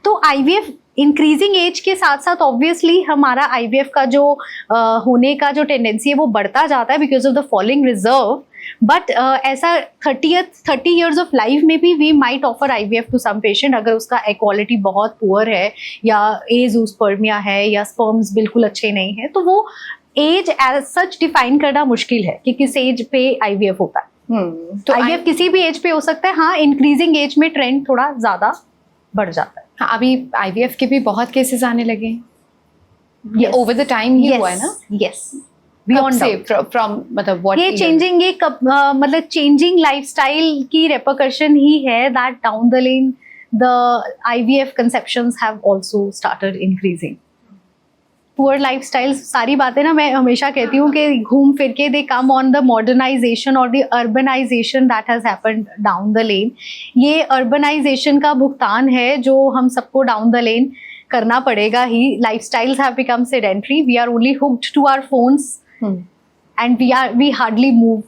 तो IVF इंक्रीजिंग एज के साथ साथ ऑब्वियसली हमारा IVF का जो होने का जो टेंडेंसी है वो बढ़ता जाता है because of the falling reserve. But ऐसा 30 years ऑफ लाइफ में भी we might offer IVF to some patient अगर उसका क्वालिटी बहुत पुअर है या एजूस्पर्मिया है या स्पर्म्स बिल्कुल अच्छे नहीं है, तो वो एज एज सच डिफाइन करना मुश्किल है कि किस एज पे IVF होता है। तो IVF किसी भी एज पे हो सकता है। हाँ, इंक्रीजिंग एज में ट्रेंड थोड़ा ज्यादा बढ़ जाता है। हाँ, अभी IVF के भी बहुत केसेस आने लगे हैं, ओवर द टाइम ही हुआ है ना? यस, बियॉन्ड फ्रॉम मतलब व्हाट ये चेंजिंग, ये मतलब चेंजिंग लाइफस्टाइल की रेपरकशन ही है that down the lane the IVF conceptions have also started increasing. Poor lifestyle, सारी बातें ना मैं हमेशा कहती हूँ कि घूम फिर के they come on the modernisation और the urbanisation that has happened down the lane. ये अर्बनाइजेशन का भुगतान है जो हम सबको डाउन द लेन करना पड़ेगा ही. Lifestyles have become sedentary, we are only hooked to our phones and we hardly move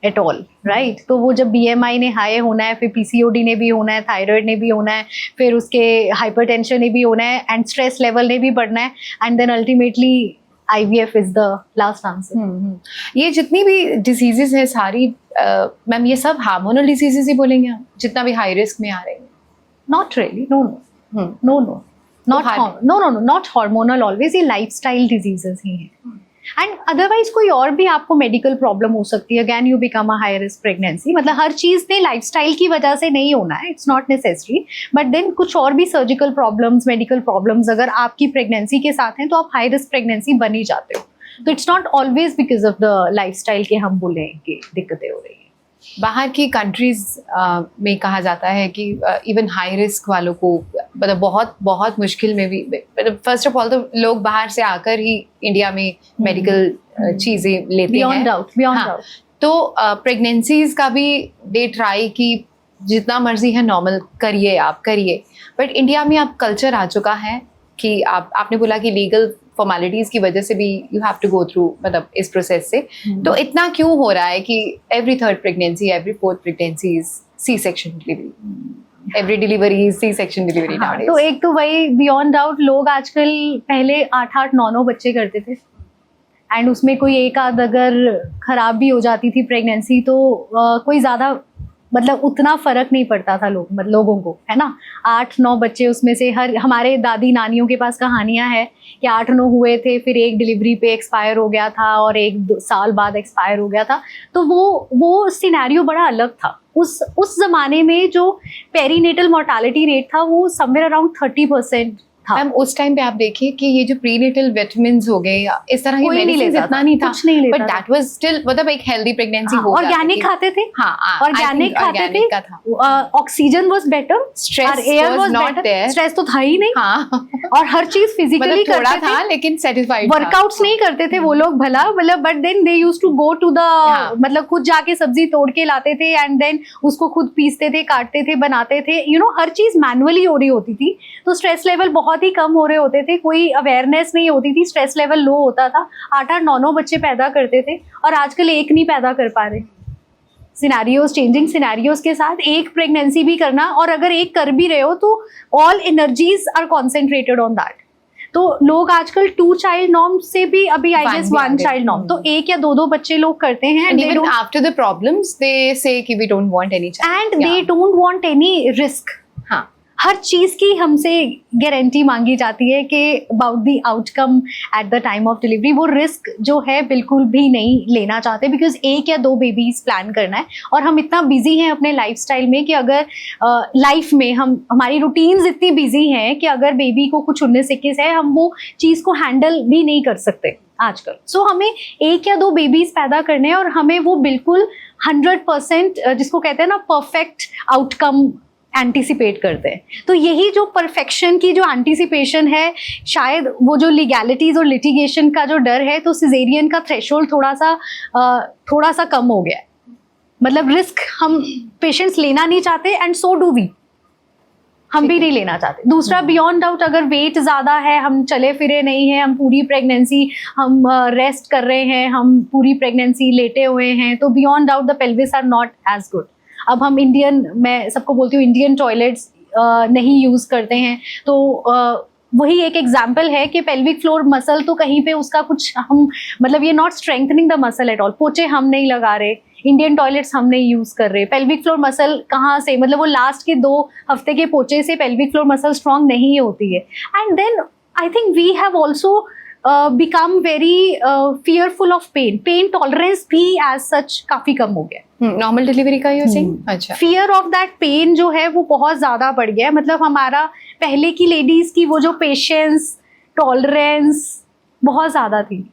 at all, right. तो वो जब BMI ने हाई होना है, फिर PCOD ने भी होना है, थायराइड ने भी होना है, फिर उसके हाइपरटेंशन ने भी होना है, एंड स्ट्रेस लेवल ने भी बढ़ना है, and then ultimately IVF is the last answer. ये जितनी भी डिजीजेस है सारी मैम, ये सब हार्मोनल डिजीजेस ही बोलेंगे हम, जितना भी हाई रिस्क में आ रहे हैं? Not really, no, not hormonal always. ये लाइफस्टाइल डिजीजेस ही हैं. एंड अदरवाइज कोई और भी आपको मेडिकल प्रॉब्लम हो सकती है. Again you become a high risk pregnancy. मतलब हर चीज ने लाइफस्टाइल की वजह से नहीं होना है, it's not necessary. But then कुछ और भी सर्जिकल प्रॉब्लम्स, मेडिकल प्रॉब्लम्स अगर आपकी प्रेगनेंसी के साथ हैं तो आप हाई रिस्क प्रेगनेंसी बन ही जाते हो. तो it's not always because of the lifestyle के हम बोले कि दिक्कतें हो रही हैं. बाहर की कंट्रीज में कहा जाता है कि इवन हाई रिस्क वालों को मतलब बहुत बहुत मुश्किल में भी, फर्स्ट ऑफ ऑल तो लोग बाहर से आकर ही इंडिया में मेडिकल चीज़ें लेते हैं. Beyond doubt. तो प्रेगनेंसीज का भी दे ट्राई कि जितना मर्जी है नॉर्मल करिए, आप करिए. बट इंडिया में अब कल्चर आ चुका है कि आपने बोला कि लीगल फॉर्मेलिटीज की वजह से भी you have to go through मतलब इस प्रोसेस से. तो इतना क्यों हो रहा है कि every third pregnancy, every fourth pregnancy is C-section delivery, every delivery is C-section delivery nowadays. तो एक तो वही बियॉन्ड डाउट, लोग आजकल पहले 8-8, 9-9 बच्चे करते थे, एंड उसमें कोई एक आध अगर खराब भी हो जाती थी प्रेगनेंसी तो कोई ज़्यादा मतलब उतना फर्क नहीं पड़ता था लोगों को, है ना. 8-9 बच्चे उसमें से, हर हमारे दादी नानियों के पास कहानियां हैं कि 8-9 हुए थे, फिर एक डिलीवरी पे एक्सपायर हो गया था और 1-2 साल बाद एक्सपायर हो गया था. तो वो सिनेरियो बड़ा अलग था. उस जमाने में जो पेरीनेटल मोर्टालिटी रेट था वो समवेयर अराउंड 30% था. मैम उस टाइम पे आप देखिए कि ये जो प्रीनेटल विटामिन्स हो गए या इस तरह की मेडिसिन इतना नहीं था, कुछ नहीं लेता, बट दैट वाज स्टिल मतलब एक हेल्दी प्रेगनेंसी हो जाती थी. ऑर्गेनिक खाते थे. हाँ, ऑर्गेनिक खाते थे. Oxygen was better, stress air was not there, stress तो था ही नहीं. हाँ. और हर चीज फिजिकली मतलब थोड़ा करते था थे, लेकिन सेटिस्फाइड. वर्कआउट्स नहीं करते थे वो लोग भला, मतलब but then they used to go to the, मतलब खुद जाके सब्जी तोड़ के लाते थे एंड देन उसको खुद पीसते थे, काटते थे, बनाते थे. हर चीज मैनुअली हो रही होती थी. तो स्ट्रेस लेवल बहुत ही कम हो रहे होते थे, कोई अवेयरनेस नहीं होती थी, स्ट्रेस लेवल लो होता था. 8-8, 9-9 बच्चे पैदा करते थे और आजकल एक नहीं पैदा कर पा रहे. सिनेरियोज, चेंजिंग सिनेरियोज के साथ एक प्रेगनेंसी भी करना, और अगर एक कर भी रहे हो तो all energies are concentrated on that. तो लोग आजकल 2 चाइल्ड नॉर्म से भी अभी आई गेस 1 चाइल्ड नॉर्म, तो 1 या 2 बच्चे लोग करते हैं. And even after the problems they say कि we don't want any child. And they don't want any risk. हाँ, हर चीज की हमसे गारंटी मांगी जाती है कि about the outcome at the time of delivery. वो रिस्क जो है बिल्कुल भी नहीं लेना चाहते, बिकॉज 1 या 2 बेबीज प्लान करना है और हम इतना बिजी हैं अपने लाइफस्टाइल में कि अगर लाइफ में हमारी रूटीन्स इतनी बिजी हैं कि अगर बेबी को कुछ 19-21 है, हम वो चीज़ को हैंडल भी नहीं कर सकते आजकल. सो हमें 1 या 2 बेबीज पैदा करने हैं और हमें वो बिल्कुल 100% जिसको कहते हैं ना परफेक्ट आउटकम एंटिसिपेट करते हैं. तो यही जो परफेक्शन की जो एंटिसिपेशन है, शायद वो जो लीगैलिटीज और लिटिगेशन का जो डर है, तो सिजेरियन का थ्रेशोल्ड थोड़ा सा कम हो गया है. मतलब रिस्क हम पेशेंट्स लेना नहीं चाहते एंड सो डू वी, हम भी नहीं लेना चाहते. दूसरा, बियॉन्ड डाउट अगर वेट ज़्यादा है, हम चले फिरे नहीं हैं, हम पूरी प्रेगनेंसी हम रेस्ट कर रहे हैं, हम पूरी प्रेगनेंसी लेटे हुए हैं, तो beyond doubt the pelvis are not as good. अब हम मैं सबको बोलती हूँ इंडियन टॉयलेट्स नहीं यूज़ करते हैं, तो वही एक एग्जाम्पल है कि पेल्विक फ्लोर मसल तो कहीं पे उसका कुछ हम मतलब ये not strengthening the muscle at all. पोचे हम नहीं लगा रहे, इंडियन टॉयलेट्स हम नहीं यूज़ कर रहे. पेल्विक फ्लोर मसल कहाँ से, मतलब वो लास्ट के 2 हफ्ते के पोचे से पेल्विक फ्लोर मसल स्ट्रांग नहीं होती है. And then I think we have also become very fearful of pain. Pain tolerance भी as such काफी कम हो गया. नॉर्मल डिलीवरी का यूजिंग. अच्छा, फियर ऑफ दैट पेन जो है वो बहुत ज्यादा बढ़ गया है. मतलब हमारा पहले की लेडीज की वो जो पेशेंस, टॉलरेंस बहुत ज्यादा थी।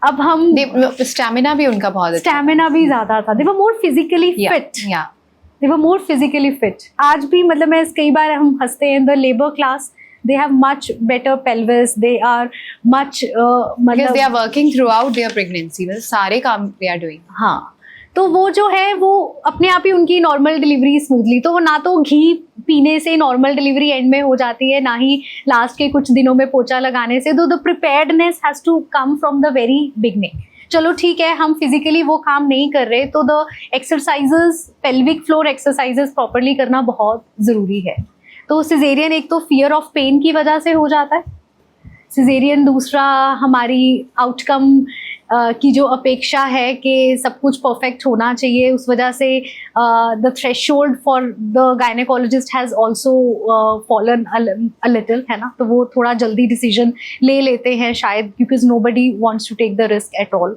अब हम स्टैमिना भी उनका बहुत अच्छा स्टैमिना भी ज्यादा था, दे वर मोर फिजिकली फिट, दे वर मोर फिजिकली फिट। आज भी मतलब मैं कई बार हम हंसते हैं, the labour class they have much better pelvis, they are much because they are working throughout their pregnancy, मतलब सारे काम they are doing। हाँ, तो वो जो है वो अपने आप ही उनकी नॉर्मल डिलीवरी स्मूथली, तो ना तो घी पीने से नॉर्मल डिलीवरी एंड में हो जाती है, ना ही लास्ट के कुछ दिनों में पोछा लगाने से। तो the preparedness has to come from the very beginning. चलो ठीक है, हम फिजिकली वो काम नहीं कर रहे, तो the exercises, pelvic floor exercises properly करना बहुत ज़रूरी है। तो सिजेरियन एक तो फियर ऑफ पेन की वजह से हो जाता है सिजेरियन, दूसरा हमारी आउटकम की जो अपेक्षा है कि सब कुछ परफेक्ट होना चाहिए, उस वजह से the threshold for the gynaecologist has also fallen a little, है ना। तो वो थोड़ा जल्दी डिसीजन ले लेते हैं शायद, because nobody wants to take the risk at all.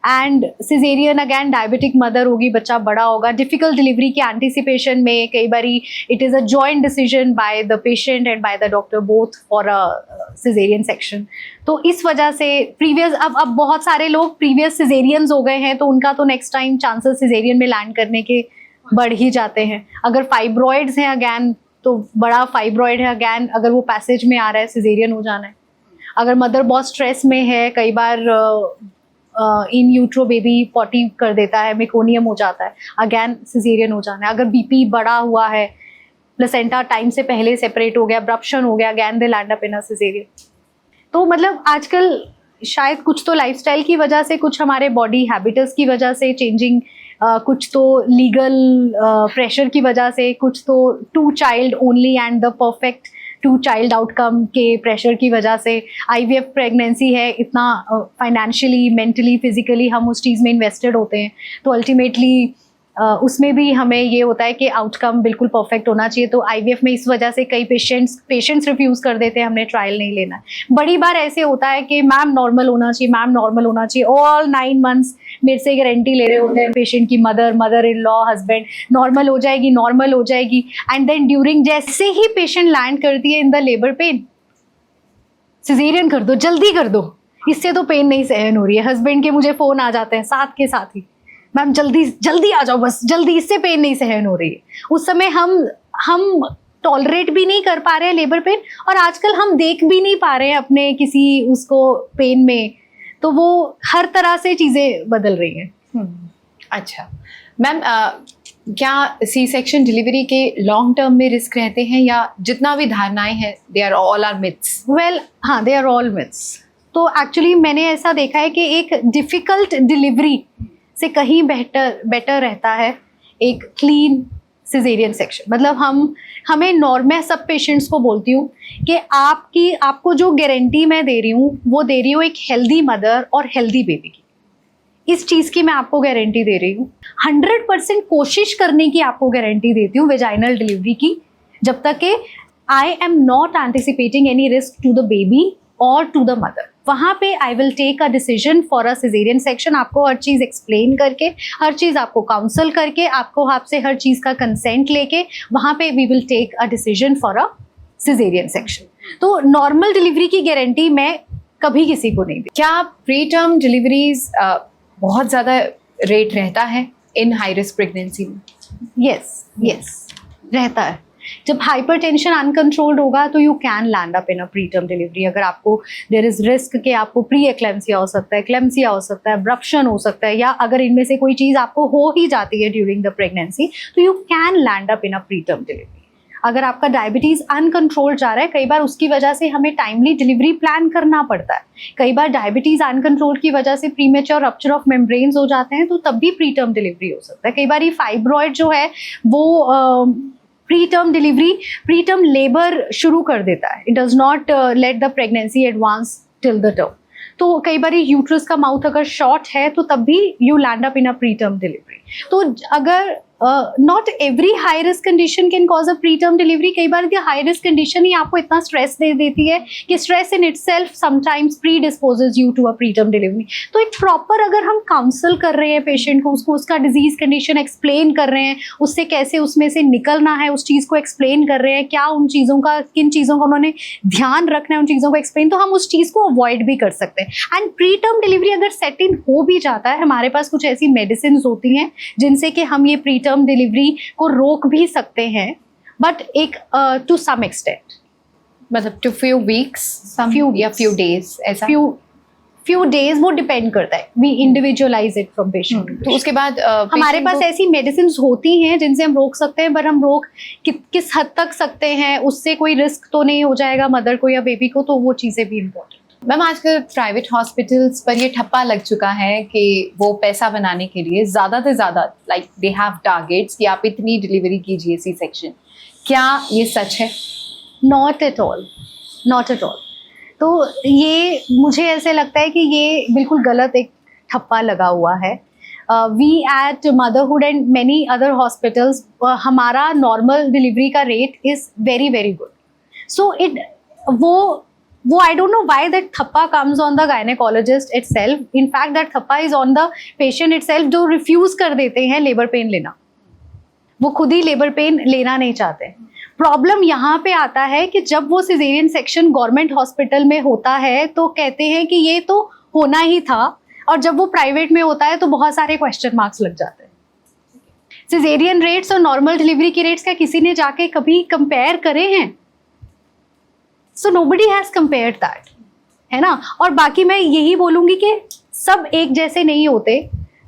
And caesarean again diabetic mother होगी, बच्चा बड़ा होगा, डिफिकल्ट डिलीवरी के एंटिसिपेशन में कई बारी it is a joint decision by the patient and by the doctor both for a caesarean section. तो इस वजह से प्रीवियस अब बहुत सारे लोग प्रीवियस सिजेरियंस हो गए हैं, तो उनका तो नेक्स्ट टाइम चांसेस सिजेरियन में लैंड करने के बढ़ ही जाते हैं। अगर फाइब्रॉइड्स हैं अगैन, तो बड़ा फाइब्रॉइड है अगैन, अगर वो पैसेज में आ रहा है सिजेरियन हो जाना है। अगर मदर बहुत स्ट्रेस में है, कई बार इन यूट्रो बेबी पॉटी कर देता है, मेकोनियम हो जाता है, अगैन सिजेरियन हो जाना है। अगर बीपी बढ़ा हुआ है, प्लेसेंटा टाइम से पहले सेपरेट हो गया, अब्रप्शन हो गया, again they land up in a caesarean. तो मतलब आजकल शायद कुछ तो लाइफस्टाइल की वजह से, कुछ हमारे बॉडी हैबिट्स की वजह से चेंजिंग, कुछ तो लीगल प्रेशर की वजह से, कुछ तो 2 child only and the perfect 2 child outcome के प्रेशर की वजह से। IVF प्रेगनेंसी है, इतना फाइनेंशियली, मेंटली, फिजिकली हम उस चीज़ में इन्वेस्टेड होते हैं, तो अल्टीमेटली उसमें भी हमें ये होता है कि आउटकम बिल्कुल परफेक्ट होना चाहिए। तो IVF में इस वजह से कई पेशेंट्स रिफ्यूज़ कर देते हैं, हमने ट्रायल नहीं लेना है। बड़ी बार ऐसे होता है कि मैम नॉर्मल होना चाहिए, मैम नॉर्मल होना चाहिए, ऑल 9 मंथ्स मेरे से गारंटी ले रहे होते हैं पेशेंट की mother in law, husband, normal हो जाएगी, नॉर्मल हो जाएगी। एंड देन ड्यूरिंग जैसे ही पेशेंट लैंड करती है in the labour pain, caesarean कर दो, जल्दी कर दो, इससे तो पेन नहीं सहन हो रही है। हस्बैंड के मुझे फ़ोन आ जाते हैं साथ के साथ ही, मैम जल्दी जल्दी आ जाओ, बस जल्दी, इससे पेन नहीं सहन हो रही है। उस समय हम टॉलरेट भी नहीं कर पा रहे हैं लेबर पेन, और आजकल हम देख भी नहीं पा रहे हैं अपने किसी उसको पेन में, तो वो हर तरह से चीज़ें बदल रही हैं। अच्छा मैम, क्या सी सेक्शन डिलीवरी के लॉन्ग टर्म में रिस्क रहते हैं, या जितना भी धारणाएं हैं they are all are myths? Well हाँ, दे आर ऑल मिथ्स। तो एक्चुअली मैंने ऐसा देखा है कि एक डिफ़िकल्ट डिलीवरी से कहीं बेटर रहता है एक क्लीन सिजेरियन सेक्शन। मतलब हमें मैं सब पेशेंट्स को बोलती हूँ कि आपको जो गारंटी मैं दे रही हूँ वो दे रही हूँ एक हेल्दी मदर और हेल्दी बेबी की। इस चीज़ की मैं आपको गारंटी दे रही हूँ। 100% कोशिश करने की आपको गारंटी देती हूँ वेजाइनल डिलीवरी की, जब तक कि I am not anticipating any risk to the baby और टू द मदर। वहाँ पे I will take a decision for a caesarean section, आपको हर चीज़ एक्सप्लेन करके, हर चीज़ आपको काउंसल करके, आपको आपसे हर चीज़ का कंसेंट लेके, वहाँ पे we will take a decision for a caesarean section. तो नॉर्मल डिलीवरी की गारंटी मैं कभी किसी को नहीं दी। क्या प्री टर्म डिलीवरीज बहुत ज़्यादा रेट रहता है इन हाई रिस्क प्रेगनेंसी में? यस रहता है। जब हाइपरटेंशन अनकंट्रोल्ड होगा तो you can land up in a pre term delivery. अगर आपको देयर इज रिस्क कि आपको प्री एक्लेम्सिया हो सकता है, क्लेम्सिया हो सकता है, अब्रप्शन हो सकता है, या अगर इनमें से कोई चीज़ आपको हो ही जाती है ड्यूरिंग द प्रेगनेंसी, तो you can land up in a pre term delivery. अगर आपका डायबिटीज़ अनकंट्रोल्ड जा रहा है, कई बार उसकी वजह से हमें टाइमली डिलीवरी प्लान करना पड़ता है। कई बार डायबिटीज़ अनकंट्रोल्ड की वजह से प्रीमेच्योर रप्चर ऑफ मेम्ब्रेन्स हो जाते हैं, तो तब भी प्री टर्म डिलीवरी हो सकता है। कई बार ये फाइब्रॉइड जो है वो प्री टर्म लेबर शुरू कर देता है। It does not let the pregnancy advance till the term. तो कई बार यूट्रस का माउथ अगर शॉर्ट है तो तब भी you land up in a pre term delivery. तो अगर not every high risk condition can cause a pre term delivery. कई बार हाई रिस्क कंडीशन ही आपको इतना स्ट्रेस दे देती है कि stress in itself sometimes predisposes you to a pre term delivery. तो एक प्रॉपर अगर हम काउंसल कर रहे हैं पेशेंट को, उसको उसका डिजीज कंडीशन एक्सप्लेन कर रहे हैं, उससे कैसे उसमें से निकलना है उस चीज़ को एक्सप्लेन कर रहे हैं, क्या उन चीज़ों का, किन चीज़ों का उन्होंने ध्यान रखना है, उन चीज़ों को एक्सप्लेन, तो हम उस चीज़ को अवॉइड भी कर सकते हैं. एंड प्री टर्म डिलीवरी अगर सेट इन हो भी जाता है, हमारे पास कुछ ऐसी मेडिसिन होती हैं जिनसे कि हम ये प्री टर्म डिलीवरी को रोक भी सकते हैं, बट एक टू सम एक्सटेंट, मतलब to few weeks, few days ऐसा. few days वो डिपेंड करता है, we individualise it from patient. तो उसके बाद हमारे पास ऐसी मेडिसिन होती हैं जिनसे हम रोक सकते हैं, पर हम रोक किस हद तक सकते हैं, उससे कोई रिस्क तो नहीं हो जाएगा मदर को या बेबी को, तो वो चीज़ें भी इम्पोर्टेंट. मैम आजकल प्राइवेट हॉस्पिटल्स पर ये ठप्पा लग चुका है कि वो पैसा बनाने के लिए ज़्यादा से ज़्यादा लाइक दे हैव टारगेट्स कि आप इतनी डिलीवरी कीजिए सी सेक्शन. क्या ये सच है? Not at all, not at all. तो ये मुझे ऐसे लगता है कि ये बिल्कुल गलत एक ठप्पा लगा हुआ है. We at Motherhood and many other hospitals, हमारा नॉर्मल डिलीवरी का rate is very very good. So it वो I don't know why that thappa comes on the gynecologist itself. In fact, that thappa is on the patient itself जो refuse कर देते हैं labour pain लेना. वो खुद ही labour pain लेना नहीं चाहते. प्रॉब्लम यहाँ पे आता है कि जब वो सिजेरियन सेक्शन गवर्नमेंट हॉस्पिटल में होता है तो कहते हैं कि ये तो होना ही था, और जब वो प्राइवेट में होता है तो बहुत सारे क्वेश्चन मार्क्स लग जाते हैं. सिजेरियन रेट्स और नॉर्मल डिलीवरी के रेट्स क्या किसी ने जाके कभी कंपेयर करे हैं? So nobody has compared that, है ना. और बाकी मैं यही बोलूँगी कि सब एक जैसे नहीं होते.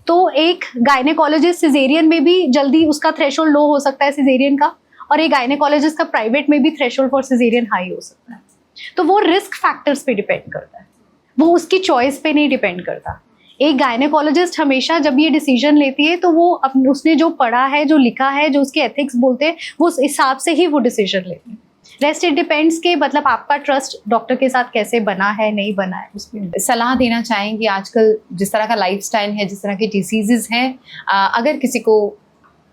तो एक गायनेकोलॉजिस्ट सिजेरियन में भी जल्दी उसका थ्रेशोल्ड लो हो सकता है सिजेरियन का, और एक गायनेकोलॉजिस्ट का प्राइवेट में भी थ्रेशोल्ड फॉर सिजेरियन हाई हो सकता है. तो वो रिस्क फैक्टर्स पे डिपेंड करता है, वो उसकी चॉइस पे नहीं डिपेंड करता. एक गायनेकोलॉजिस्ट हमेशा जब ये डिसीजन लेती है तो वो उसने जो पढ़ा है, जो लिखा है, जो उसके एथिक्स बोलते हैं, वो उस हिसाब से ही वो डिसीजन लेते हैं. रेस्ट इट डिपेंड्स के मतलब आपका ट्रस्ट डॉक्टर के साथ कैसे बना है, नहीं बना है, उसमें सलाह देना चाहेंगी आजकल जिस तरह का लाइफस्टाइल है, जिस तरह के डिसीजेज हैं, अगर किसी को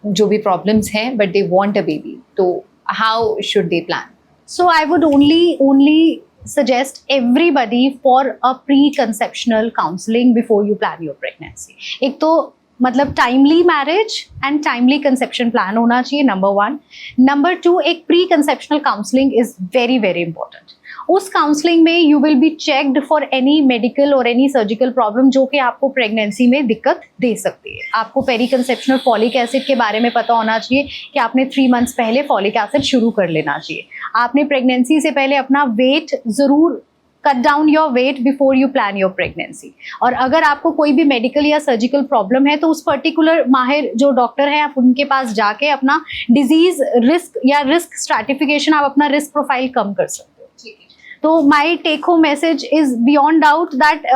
जो भी प्रॉब्लम्स हैं but they want a baby, तो how should they plan? So I would only suggest everybody for a pre-conceptional counseling before you plan your pregnancy. एक तो मतलब timely marriage and timely conception plan होना चाहिए, number 1. Number 2, एक pre conceptional counselling is very very important. उस counselling में you will be checked for any medical और any surgical problem जो कि आपको प्रेगनेंसी में दिक्कत दे सकती है. आपको पेरी कंसेप्शनल फॉलिक एसिड के बारे में पता होना चाहिए कि आपने 3 months पहले फॉलिक एसिड शुरू कर लेना चाहिए. आपने प्रेगनेंसी से पहले अपना वेट ज़रूर cut down your weight before you plan your pregnancy. और अगर आपको कोई भी मेडिकल या सर्जिकल प्रॉब्लम है तो उस पर्टिकुलर माहिर जो डॉक्टर है आप उनके पास जाके अपना डिजीज रिस्क या रिस्क स्ट्रैटिफिकेशन, आप अपना रिस्क प्रोफाइल कम कर सकते हो. तो my take home message is beyond doubt that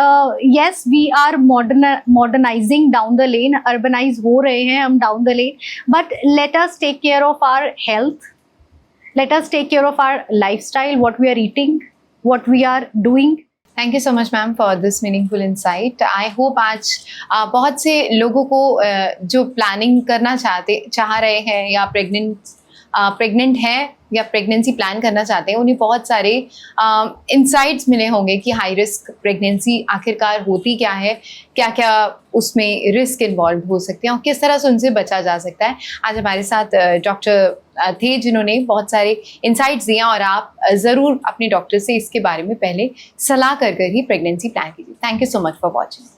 yes we are modernising down the lane, urbanise हो रहे हैं हम down the lane, but let us take care of our health, let us take care of our lifestyle, what we are eating, what we are doing. Thank you so much ma'am for this meaningful insight. I hope आज बहुत से लोगों को जो planning करना चाह रहे हैं या प्रेग्नेंट हैं या प्रेगनेंसी प्लान करना चाहते हैं, उन्हें बहुत सारे इंसाइट्स मिले होंगे कि हाई रिस्क प्रेगनेंसी आखिरकार होती क्या है, क्या क्या उसमें रिस्क इन्वॉल्व हो सकते हैं और किस तरह से उनसे बचा जा सकता है. आज हमारे साथ डॉक्टर थे जिन्होंने बहुत सारे इंसाइट्स दिए, और आप ज़रूर अपने डॉक्टर से इसके बारे में पहले सलाह कर ही प्रेगनेंसी प्लान कीजिए. Thank you so much for watching.